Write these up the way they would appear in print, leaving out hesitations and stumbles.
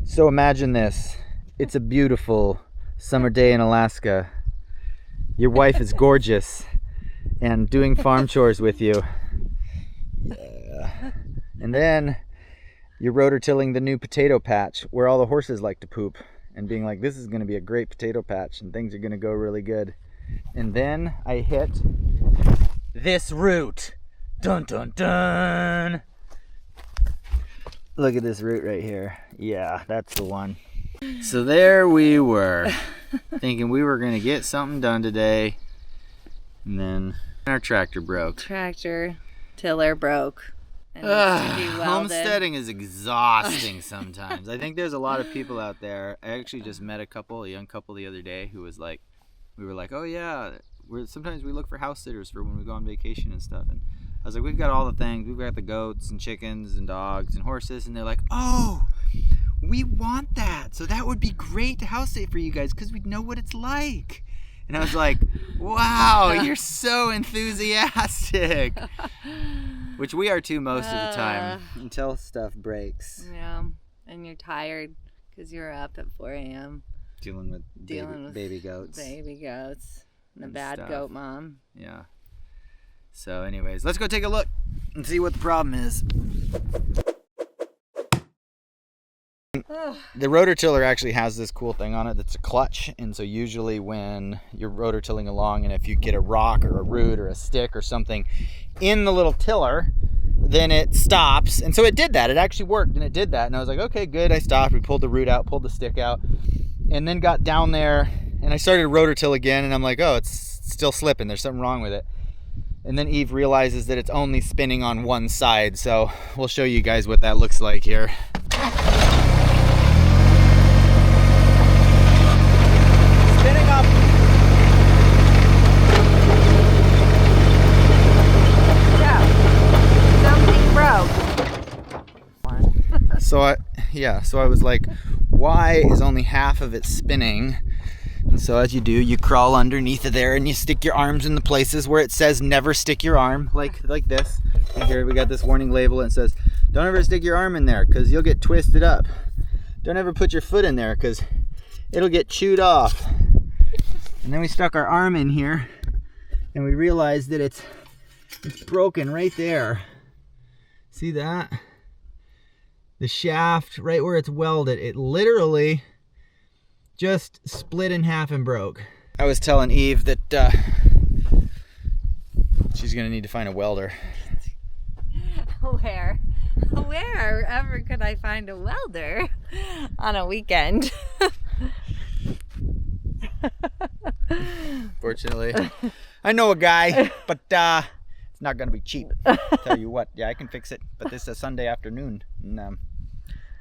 So imagine this. It's a beautiful summer day in Alaska. Your wife is gorgeous and doing farm chores with you. Yeah. And then you're rototilling the new potato patch where all the horses like to poop and being like, this is going to be a great potato patch and things are going to go really good. And then I hit this root. Dun dun dun. Look at this root right here. Yeah, that's the one. So there we were, thinking we were gonna get something done today, and then our tractor broke. Tractor tiller broke. And needs to be welded. Homesteading is exhausting sometimes. I think there's a lot of people out there. I actually just met a young couple the other day who was like, we were like, oh yeah, sometimes we look for house sitters for when we go on vacation and stuff. And I was like, we've got all the things. We've got the goats and chickens and dogs and horses. And they're like, oh, we want that. So that would be great to house sit for you guys because we'd know what it's like. And I was like, wow, you're so enthusiastic. Which we are too most of the time until stuff breaks. Yeah, and you're tired because you're up at 4 a.m. Dealing with baby goats. Baby goats. And a bad stuff. Goat mom. Yeah. So anyways, let's go take a look and see what the problem is. The rototiller actually has this cool thing on it that's a clutch, and so usually when you're rototilling along and if you get a rock or a root or a stick or something in the little tiller, then it stops. And so it did that. It actually worked and it did that. And I was like, okay, good. I stopped. We pulled the root out, pulled the stick out, and then got down there and I started to rototill again, and I'm like, oh, it's still slipping. There's something wrong with it. And then Eve realizes that it's only spinning on one side. So we'll show you guys what that looks like here. Spinning up. Yeah, something broke. So I was like, why is only half of it spinning? And so as you do, you crawl underneath of there and you stick your arms in the places where it says never stick your arm, like this. And here we got this warning label and it says, don't ever stick your arm in there because you'll get twisted up. Don't ever put your foot in there because it'll get chewed off. And then we stuck our arm in here and we realized that it's broken right there. See that? The shaft right where it's welded, it literally just split in half and broke. I was telling Eve that she's gonna need to find a welder. Wherever could I find a welder on a weekend? Fortunately, I know a guy, but it's not gonna be cheap. Tell you what, yeah, I can fix it, but this is a Sunday afternoon, and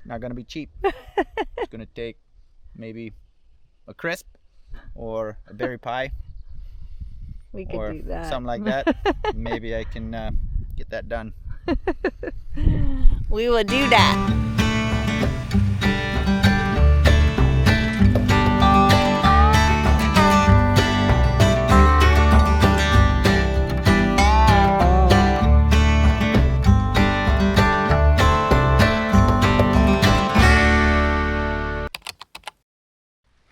not gonna be cheap. It's gonna take maybe a crisp or a berry pie. We could do that. Something like that. Maybe I can get that done. We will do that.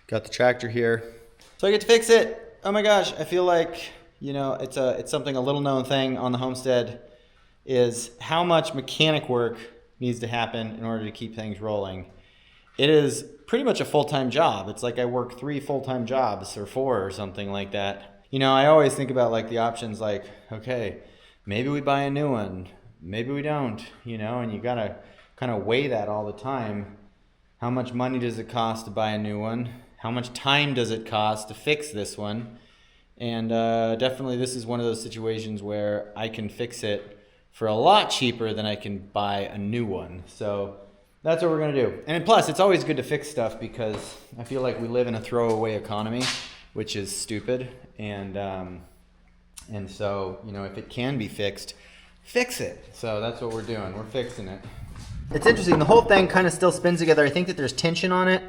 Got the tractor here. So I get to fix it. Oh my gosh, I feel like, you know, it's something, a little known thing on the homestead is how much mechanic work needs to happen in order to keep things rolling. It is pretty much a full-time job. It's like I work 3 full-time jobs or 4 or something like that. You know, I always think about like the options like, okay, maybe we buy a new one, maybe we don't, you know, and you gotta kind of weigh that all the time. How much money does it cost to buy a new one? How much time does it cost to fix this one? And definitely this is one of those situations where I can fix it for a lot cheaper than I can buy a new one. So that's what we're gonna do. And plus, it's always good to fix stuff because I feel like we live in a throwaway economy, which is stupid. And so, you know, if it can be fixed, fix it. So that's what we're doing. We're fixing it. It's interesting. The whole thing kind of still spins together. I think that there's tension on it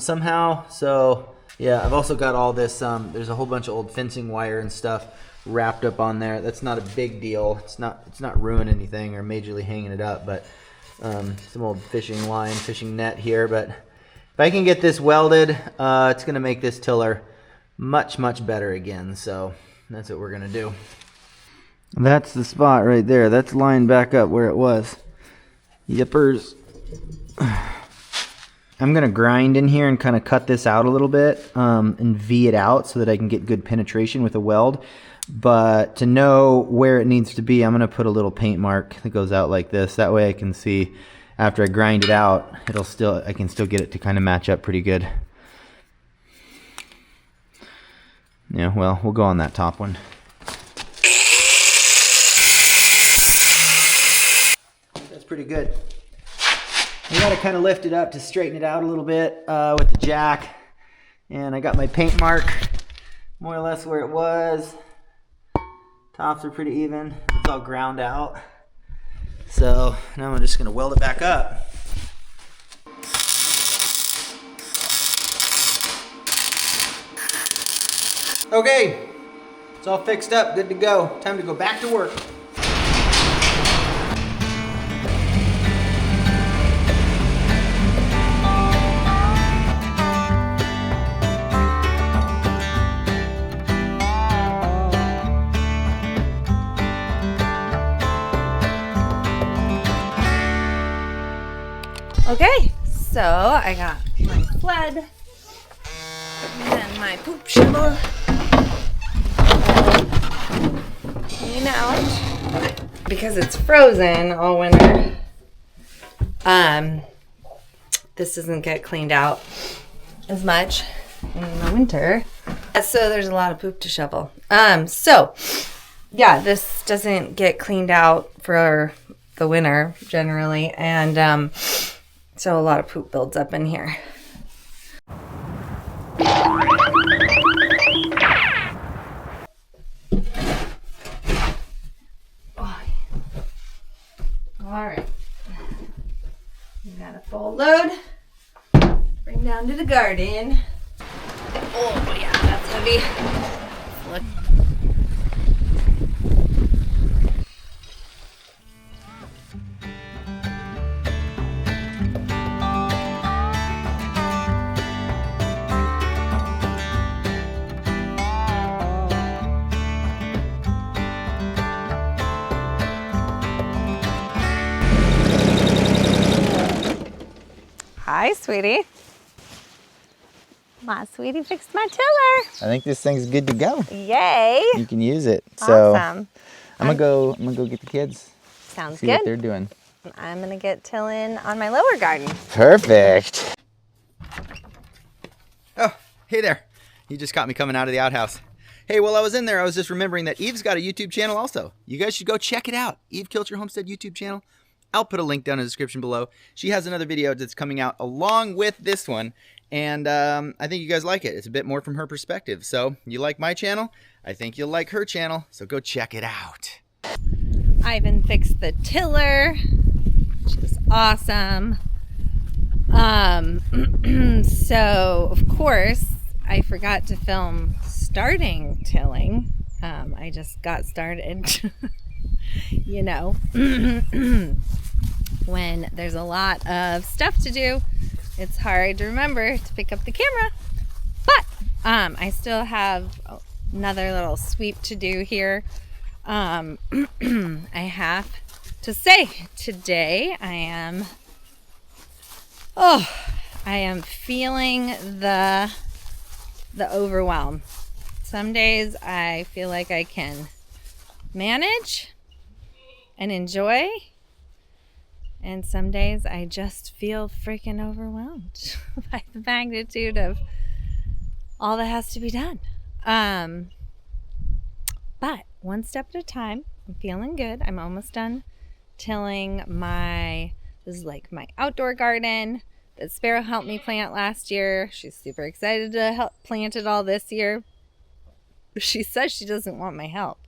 somehow. So yeah, I've also got all this. There's a whole bunch of old fencing wire and stuff wrapped up on there. That's not a big deal. It's not ruining anything or majorly hanging it up. But some old fishing line, fishing net here, but if I can get this welded, it's gonna make this tiller much, much better again, so that's what we're gonna do. That's the spot right there. That's lined back up where it was. Yippers. I'm gonna grind in here and kind of cut this out a little bit and V it out so that I can get good penetration with a weld. But to know where it needs to be, I'm gonna put a little paint mark that goes out like this. That way I can see after I grind it out, I can still get it to kind of match up pretty good. Yeah, well, we'll go on that top one. That's pretty good. I gotta kind of lift it up to straighten it out a little bit with the jack. And I got my paint mark more or less where it was. Tops are pretty even. It's all ground out. So now I'm just gonna weld it back up. Okay, it's all fixed up, good to go. Time to go back to work. Okay, so I got my sled and my poop shovel. Clean out because it's frozen all winter. This doesn't get cleaned out as much in the winter, so there's a lot of poop to shovel. So yeah, this doesn't get cleaned out for the winter generally, and so a lot of poop builds up in here. All right, we got a full load. Bring down to the garden. Oh yeah, that's heavy. Look. Hi, sweetie. My sweetie fixed my tiller. I think this thing's good to go. Yay. You can use it. So Awesome. I'm gonna go get the kids. Sounds See good. what they're doing. I'm gonna get tilling on my lower garden. Perfect. Oh, hey there. You just caught me coming out of the outhouse. Hey, while I was in there, I was just remembering that Eve's got a YouTube channel also. You guys should go check it out. Eve Kilcher Homestead YouTube channel. I'll put a link down in the description below. She has another video that's coming out along with this one, and I think you guys like it. It's a bit more from her perspective. So you like my channel? I think you'll like her channel, so go check it out. Eivin fixed the tiller, which is awesome. So of course I forgot to film starting tilling. I just got started. You know, when there's a lot of stuff to do, it's hard to remember to pick up the camera. But I still have another little sweep to do here. I have to say today I am feeling the overwhelm. Some days I feel like I can manage and enjoy, and some days I just feel freaking overwhelmed by the magnitude of all that has to be done. But one step at a time. I'm feeling good. I'm almost done tilling this is like my outdoor garden that Sparrow helped me plant last year. She's super excited to help plant it all this year. She says she doesn't want my help.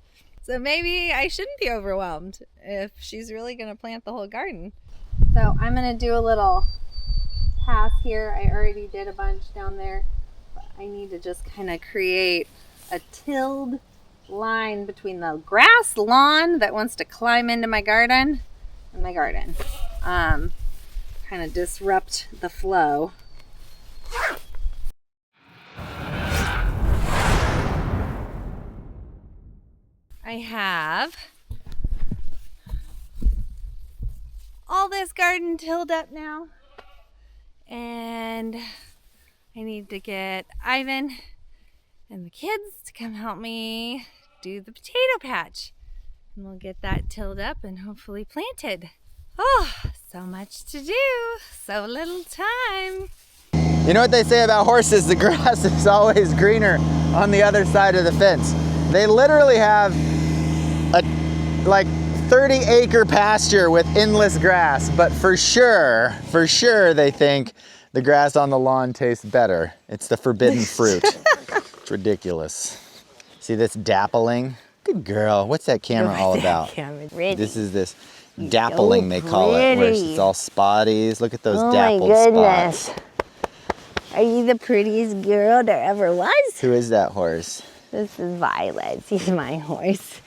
So maybe I shouldn't be overwhelmed if she's really going to plant the whole garden. So I'm going to do a little pass here. I already did a bunch down there. But I need to just kind of create a tilled line between the grass lawn that wants to climb into my garden and my garden. kind of disrupt the flow. I have all this garden tilled up now, and I need to get Eivin and the kids to come help me do the potato patch, and we'll get that tilled up and hopefully planted. Oh, so much to do, so little time. You know what they say about horses? The grass is always greener on the other side of the fence. They literally have a like 30-acre pasture with endless grass, but for sure they think the grass on the lawn tastes better. It's the forbidden fruit. It's ridiculous. See this dappling? Good girl. What's that camera all about? This is this dappling, they call it, where it's all spotties. Look at those dappled spots. Are you the prettiest girl there ever was? Who is that horse? This is Violet. She's my horse.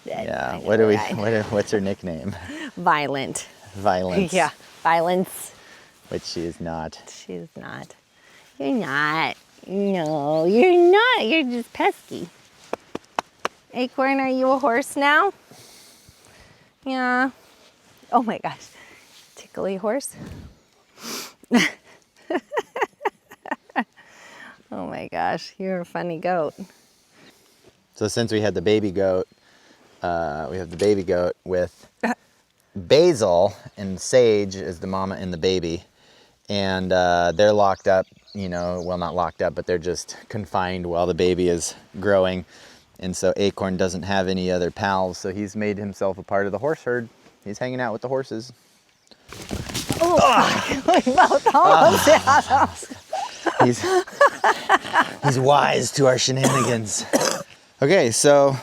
Yeah, what's her nickname? Violent. Violence. Yeah, Violence. Which she is not. She's not. You're not. No, you're not. You're just pesky. Acorn, are you a horse now? Yeah. Oh my gosh. Tickly horse. Oh my gosh, you're a funny goat. So since we had the baby goat, we have the baby goat with Basil and Sage as the mama and the baby. And they're locked up, you know, well, not locked up, but they're just confined while the baby is growing. And so Acorn doesn't have any other pals, so he's made himself a part of the horse herd. He's hanging out with the horses. Oh, we both almost He's wise to our shenanigans. Okay, so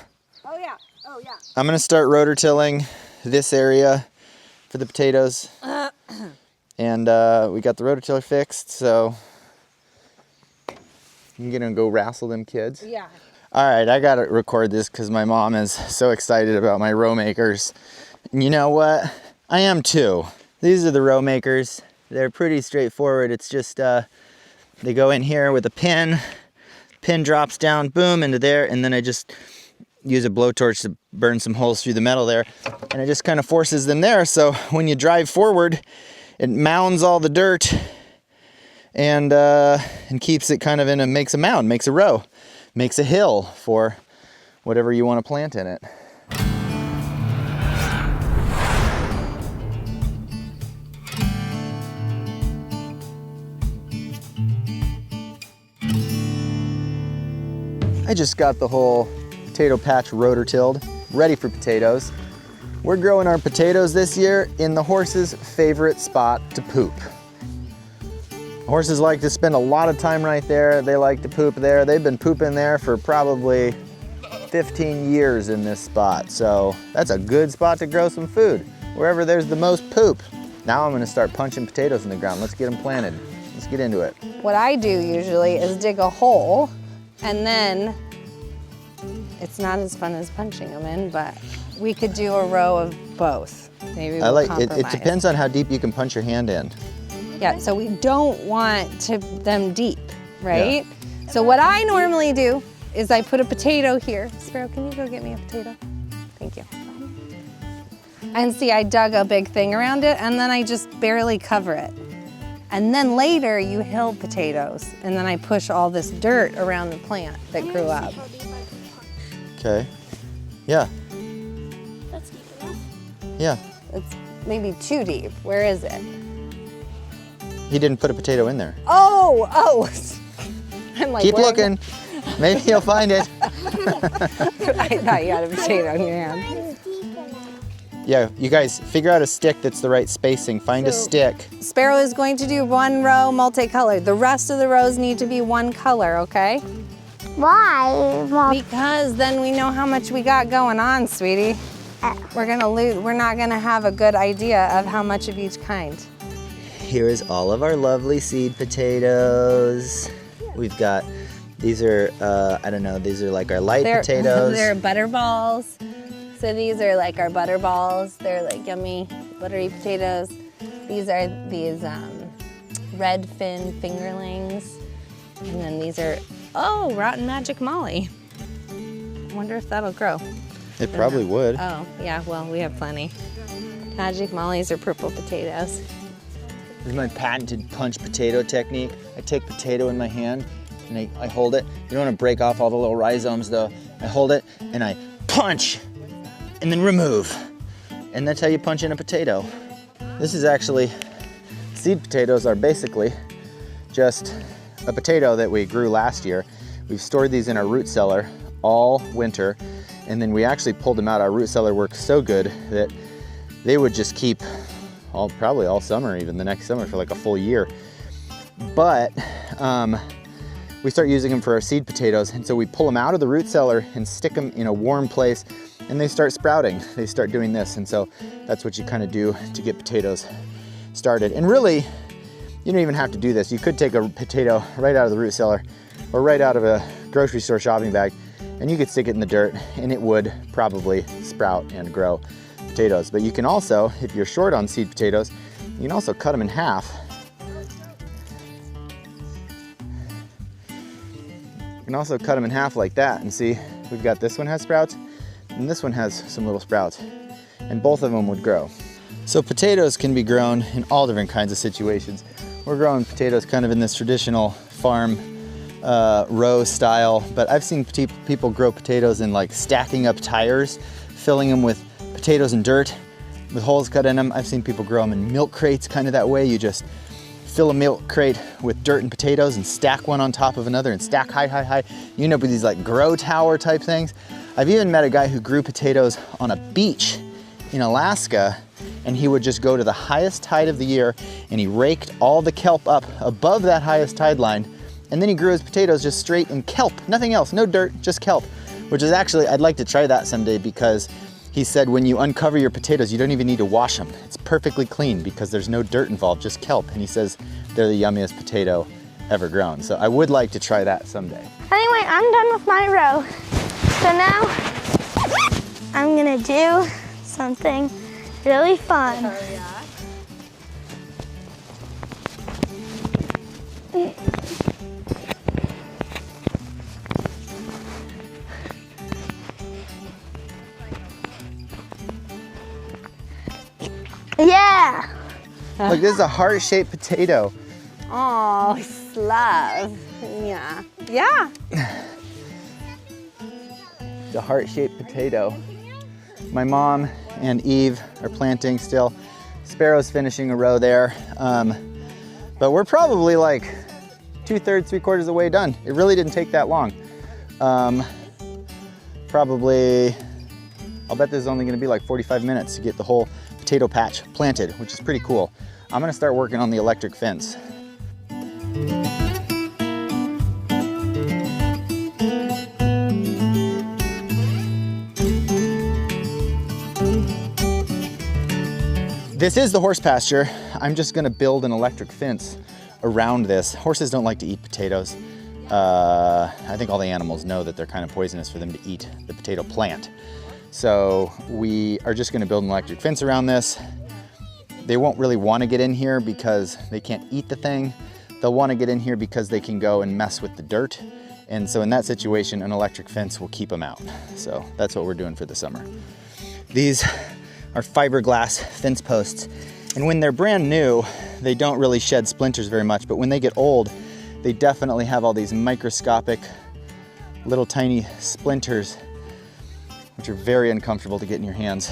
Oh yeah. I'm gonna start rototilling this area for the potatoes. And we got the rototiller fixed, so I'm gonna go wrestle them kids. Yeah. All right, I gotta record this because my mom is so excited about my row makers. And you know what? I am too. These are the row makers. They're pretty straightforward. It's just, they go in here with a pin drops down, boom, into there, and then I just use a blowtorch to burn some holes through the metal there, and it just kind of forces them there, so when you drive forward, it mounds all the dirt and keeps it kind of makes a mound, makes a row, makes a hill for whatever you want to plant in it. I just got the whole potato patch rotor tilled, ready for potatoes. We're growing our potatoes this year in the horses' favorite spot to poop. Horses like to spend a lot of time right there. They like to poop there. They've been pooping there for probably 15 years in this spot. So that's a good spot to grow some food, wherever there's the most poop. Now I'm gonna start punching potatoes in the ground. Let's get them planted. Let's get into it. What I do usually is dig a hole, and then it's not as fun as punching them in, but we could do a row of both. Maybe we'll compromise. It depends on how deep you can punch your hand in. Yeah, so we don't want them deep, right? Yeah. So what I normally do is I put a potato here. Sparrow, can you go get me a potato? Thank you. And see, I dug a big thing around it, and then I just barely cover it. And then later you hill potatoes, and then I push all this dirt around the plant that grew up. Okay. Yeah. That's deep enough. Yeah. It's maybe too deep. Where is it? He didn't put a potato in there. Oh. I'm like, keep looking. Maybe you'll find it. I thought you had a potato in your hand. It's deep enough. Yeah, you guys figure out a stick that's the right spacing. Find a stick. Sparrow is going to do one row multicolored. The rest of the rows need to be one color, okay? Why? Mom? Because then we know how much we got going on, sweetie. We're not gonna have a good idea of how much of each kind. Here is all of our lovely seed potatoes. We've got, these are, I don't know, these are like our light potatoes. They're butter balls. So these are like our butter balls. They're like yummy, buttery potatoes. These are these red fin fingerlings. And then these are, oh, rotten magic molly. I wonder if that'll grow. It probably would. Oh, yeah, well, we have plenty. Magic mollies are purple potatoes. This is my patented punch potato technique. I take potato in my hand and I hold it. You don't want to break off all the little rhizomes though. I hold it and I punch and then remove. And that's how you punch in a potato. This is actually, seed potatoes are basically just a potato that we grew last year. We've stored these in our root cellar all winter, and then we actually pulled them out. Our root cellar worked so good that they would just keep probably all summer, even the next summer, for like a full year. But we start using them for our seed potatoes, and so we pull them out of the root cellar and stick them in a warm place, and they start sprouting. They start doing this, and so that's what you kind of do to get potatoes started. And really, you don't even have to do this. You could take a potato right out of the root cellar or right out of a grocery store shopping bag, and you could stick it in the dirt and it would probably sprout and grow potatoes. But you can also, if you're short on seed potatoes, you can also cut them in half. You can also cut them in half like that, and see, we've got this one has sprouts and this one has some little sprouts, and both of them would grow. So potatoes can be grown in all different kinds of situations. We're growing potatoes kind of in this traditional farm row style, but I've seen people grow potatoes in like stacking up tires, filling them with potatoes and dirt with holes cut in them. I've seen people grow them in milk crates kind of that way. You just fill a milk crate with dirt and potatoes and stack one on top of another and stack high, high, high. You end up with these like grow tower type things. I've even met a guy who grew potatoes on a beach in Alaska, and he would just go to the highest tide of the year and he raked all the kelp up above that highest tide line, and then he grew his potatoes just straight in kelp, nothing else, no dirt, just kelp, which is actually, I'd like to try that someday, because he said when you uncover your potatoes, you don't even need to wash them. It's perfectly clean because there's no dirt involved, just kelp, and he says they're the yummiest potato ever grown. So I would like to try that someday. Anyway, I'm done with my row. So now I'm gonna do something really fun. Oh, yeah. Yeah. Look, this is a heart-shaped potato. Oh, slab. Yeah. Yeah. The heart-shaped potato. My mom and Eve are planting still. Sparrow's finishing a row there. But we're probably like 2/3, 3/4 of the way done. It really didn't take that long. Probably, I'll bet this is only gonna be like 45 minutes to get the whole potato patch planted, which is pretty cool. I'm gonna start working on the electric fence. This is the horse pasture. I'm just gonna build an electric fence around this. Horses don't like to eat potatoes. I think all the animals know that they're kind of poisonous for them to eat the potato plant. So we are just gonna build an electric fence around this. They won't really wanna get in here because they can't eat the thing. They'll wanna get in here because they can go and mess with the dirt. And so in that situation, an electric fence will keep them out. So that's what we're doing for the summer. These are fiberglass fence posts. And when they're brand new, they don't really shed splinters very much, but when they get old, they definitely have all these microscopic little tiny splinters, which are very uncomfortable to get in your hands.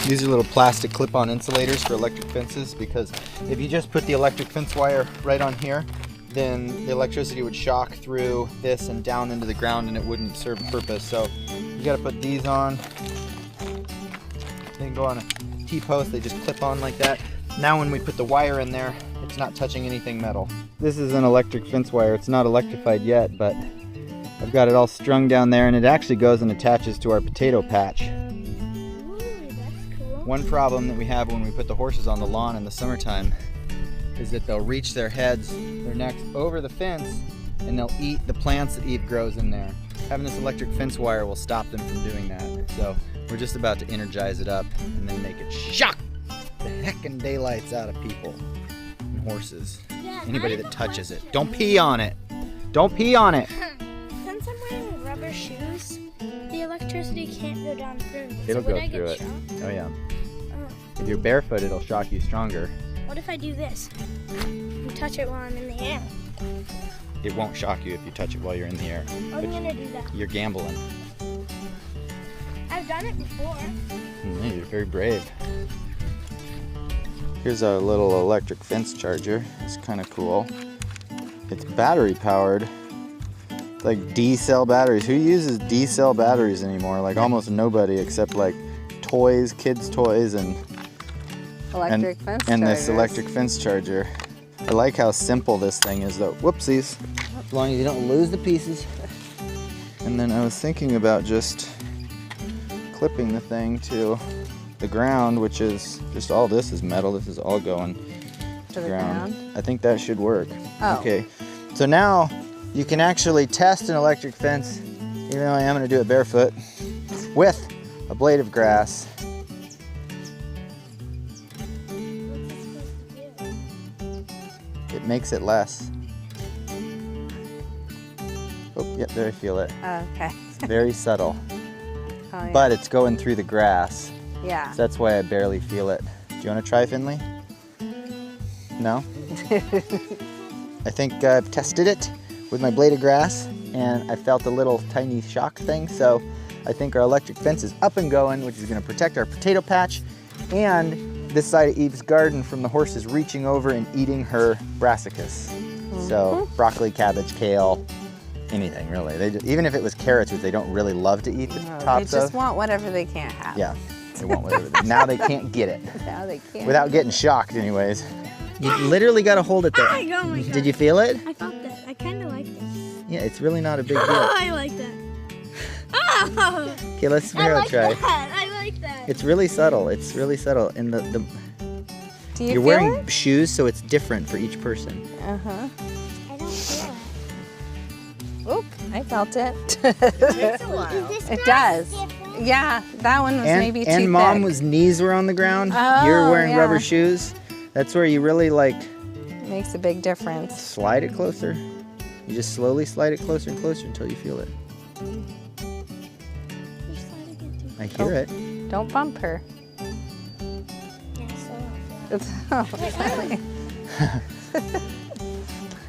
These are little plastic clip-on insulators for electric fences, because if you just put the electric fence wire right on here, then the electricity would shock through this and down into the ground and it wouldn't serve a purpose. So you gotta put these on. They can go on a T-post, they just clip on like that. Now when we put the wire in there, it's not touching anything metal. This is an electric fence wire. It's not electrified yet, but I've got it all strung down there, and it actually goes and attaches to our potato patch. Ooh, that's cool. One problem that we have when we put the horses on the lawn in the summertime is that they'll reach their heads, their necks over the fence and they'll eat the plants that Eve grows in there. Having this electric fence wire will stop them from doing that. So we're just about to energize it up and then make it shock the heckin' daylights out of people and horses. Anybody that touches it. Don't pee on it. Don't pee on it. Since I'm wearing rubber shoes, the electricity can't go down through me. It'll go through it. Oh yeah. If you're barefoot, it'll shock you stronger. What if I do this and touch it while I'm in the air? It won't shock you if you touch it while you're in the air. I'm gonna do that. You're gambling. I've done it before. You're very brave. Here's our little electric fence charger. It's kind of cool. It's battery powered. Like D-cell batteries. Who uses D-cell batteries anymore? Like almost nobody, except like toys, kids' toys, and this electric fence charger. I like how simple this thing is though. Whoopsies. As long as you don't lose the pieces. And then I was thinking about just clipping the thing to the ground, which is just all this is metal. This is all going to the ground. I think that should work. Oh. Okay. So now you can actually test an electric fence, even though I am going to do it barefoot, with a blade of grass. It makes it less. Oh, yep, there I feel it. Okay. It's very subtle, Oh, yeah. but it's going through the grass. Yeah. So that's why I barely feel it. Do you want to try, Findlay? No? I think I've tested it with my blade of grass, and I felt a little tiny shock thing. So I think our electric fence is up and going, which is going to protect our potato patch and this side of Eve's garden from the horses reaching over and eating her brassicas. So broccoli, cabbage, kale, anything really. Even if it was carrots, which they don't really love to eat the They tops just of. want whatever they can't have. Yeah, they want whatever. Now they can't get it. Now they can't. Without getting shocked anyways. You literally got to hold it there. Oh my God. Did you feel it? I felt that. I kind of like it. Yeah, it's really not a big deal. I like that. Oh! Okay, let's Sparrow try. That. I like that. It's really subtle. It's really subtle. And Do you you're feel wearing it? shoes, so it's different for each person. Uh-huh. I don't feel it. Oop, I felt it. Takes a while. It does. Yeah, that one was maybe too thick. And Mom was knees were on the ground. Oh, You're wearing yeah. rubber shoes. That's where you really like Makes a big difference. slide it closer. You just slowly slide it closer and closer until you feel it. I hear it. Don't bump her.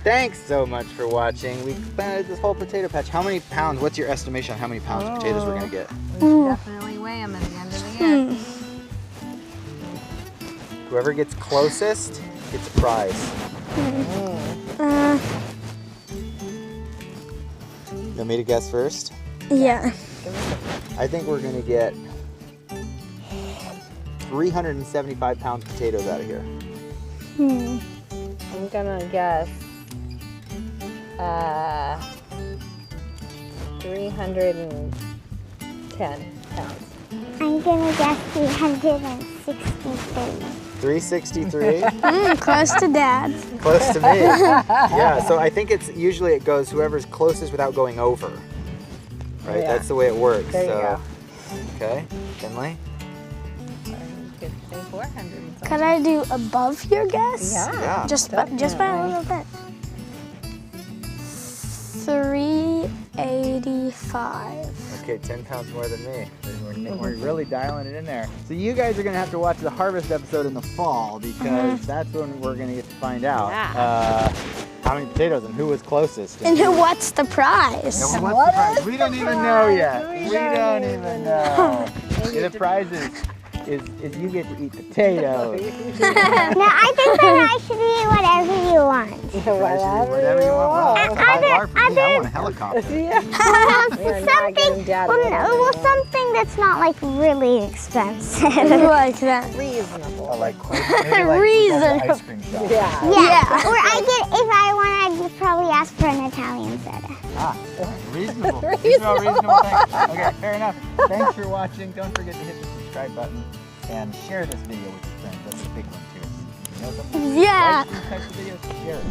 Thanks so much for watching. We planted this whole potato patch. How many pounds? What's your estimation on how many pounds of potatoes we're gonna get? Definitely weigh them at the end of the year. Whoever gets closest gets a prize. You want me to guess first? Yeah. I think we're gonna get 375 pounds of potatoes out of here. I'm gonna guess 310 pounds. I'm gonna guess 363. 363? Close to Dad. Close to me. Yeah, so I think it's usually it goes whoever's closest without going over. Right? Yeah. That's the way it works. There you go. Okay, Findlay? Could say 400. Could I do above your guess? Yeah. Just by a little bit. 385. Okay, 10 pounds more than me. We're really dialing it in there. So you guys are gonna have to watch the harvest episode in the fall because that's when we're gonna get to find out how many potatoes and who was closest. And what's the prize? And what's the prize? We don't even know yet. We don't even know. The prize is you get to eat potatoes. No, I think that I should eat whatever you want. Whatever you want. Wow, that's a high bar for me. I want a helicopter. Something that's not like really expensive. Like that. Reasonable. Oh, like maybe like Reasonable. ice cream shop. Yeah. Yeah. Or if I want, I'd probably ask for an Italian soda. Ah, reasonable. These are all reasonable things. Okay, fair enough. Thanks for watching. Don't forget to hit the subscribe button and share this video with your friends. That's a big one too. You know something? Yeah. Like these types of videos, share it.